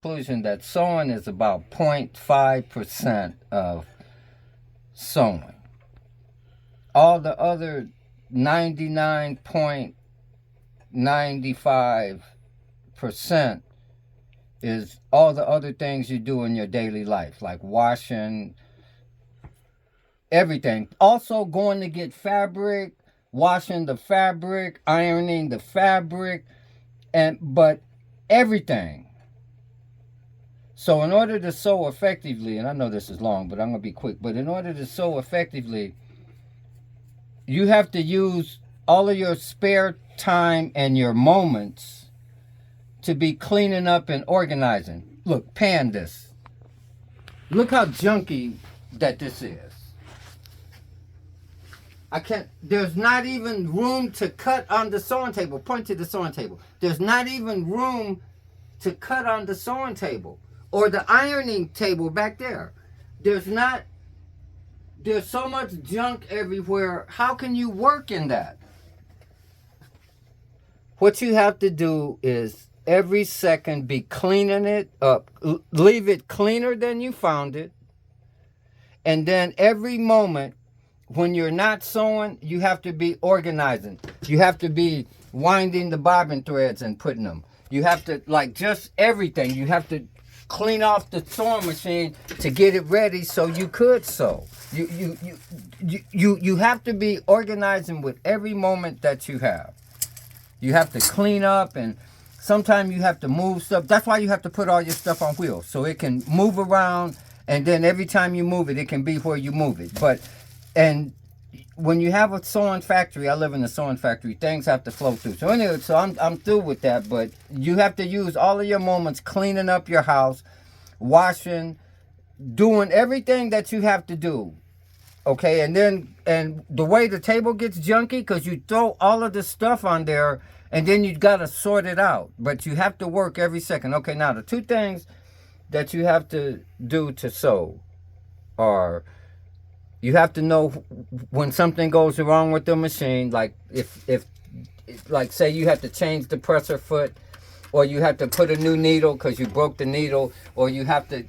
Conclusion that sewing is about 0.5% of sewing. All the other 99.95% is all the other things you do in your daily life, like washing, everything. Also going to get fabric, washing the fabric, ironing the fabric, but everything. So in order to sew effectively, and I know this is long, but I'm going to be quick, but in order to sew effectively, you have to use all of your spare time and your moments to be cleaning up and organizing. Look, pan this. Look how junky that this is. There's not even room to cut on the sewing table. Point to the sewing table. There's not even room to cut on the sewing table. Or the ironing table back there. There's so much junk everywhere. How can you work in that? What you have to do is every second be cleaning it up. Leave it cleaner than you found it. And then every moment when you're not sewing, you have to be organizing. You have to be winding the bobbin threads and putting them. You have to, just everything. You have to clean off the sewing machine to get it ready so you could sew. You have to be organizing with every moment that you have. You have to clean up, and sometimes you have to move stuff. That's why you have to put all your stuff on wheels so it can move around, and then every time you move it, it can be where you move it. And when you have a sewing factory, I live in a sewing factory, things have to flow through. So anyway, so I'm through with that, but you have to use all of your moments cleaning up your house, washing, doing everything that you have to do. Okay, and the way the table gets junky, because you throw all of the stuff on there, and then you got to sort it out. But you have to work every second. Okay, now the two things that you have to do to sew are, you have to know when something goes wrong with the machine, like if say you have to change the presser foot, or you have to put a new needle because you broke the needle, or you have to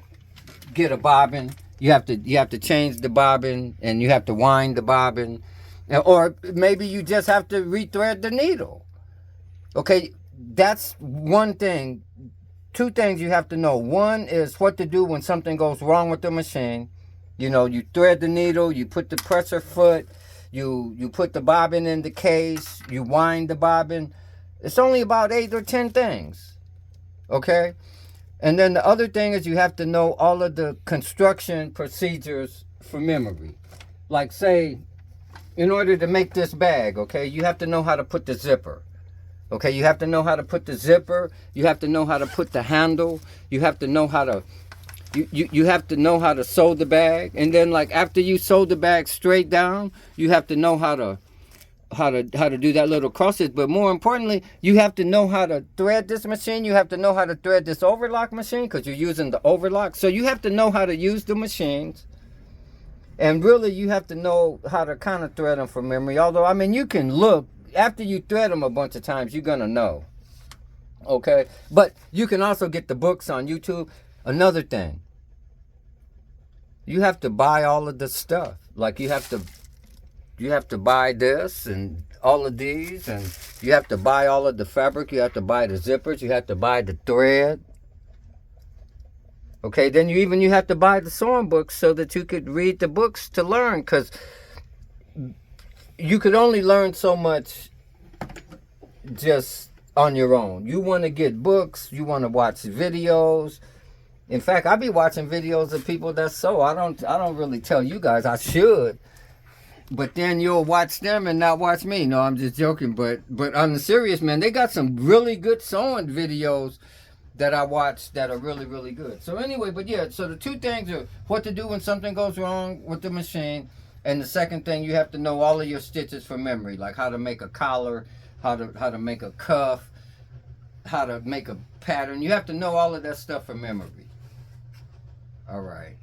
get a bobbin. You have to change the bobbin, and you have to wind the bobbin, or maybe you just have to rethread the needle. Okay, that's one thing. Two things you have to know. One is what to do when something goes wrong with the machine. You thread the needle, you put the presser foot, you put the bobbin in the case, you wind the bobbin. It's only about 8 or 10 things. Okay? And then the other thing is you have to know all of the construction procedures for memory. Like, say, in order to make this bag, okay, you have to know how to put the zipper. Okay, you have to know how to put the zipper. You have to know how to put the handle. You have to know how to you have to know how to sew the bag. And then, after you sew the bag straight down, you have to know how to do that little cross stitch. But more importantly, you have to know how to thread this machine. You have to know how to thread this overlock machine, because you're using the overlock. So you have to know how to use the machines. And really, you have to know how to kind of thread them from memory. Although, you can look. After you thread them a bunch of times, you're going to know. Okay? But you can also get the books on YouTube. Another thing, you have to buy all of the stuff. You have to buy this and all of these, and you have to buy all of the fabric. You have to buy the zippers. You have to buy the thread. Okay, then you have to buy the sewing books so that you could read the books to learn, because you could only learn so much just on your own. You want to get books. You want to watch videos. In fact, I be watching videos of people that sew. I don't really tell you guys. I should. But then you'll watch them and not watch me. No, I'm just joking. But on the serious, man, they got some really good sewing videos that I watch that are really, really good. So anyway, but yeah, so the two things are what to do when something goes wrong with the machine. And the second thing, you have to know all of your stitches from memory, like how to make a collar, how to make a cuff, how to make a pattern. You have to know all of that stuff from memory. All right.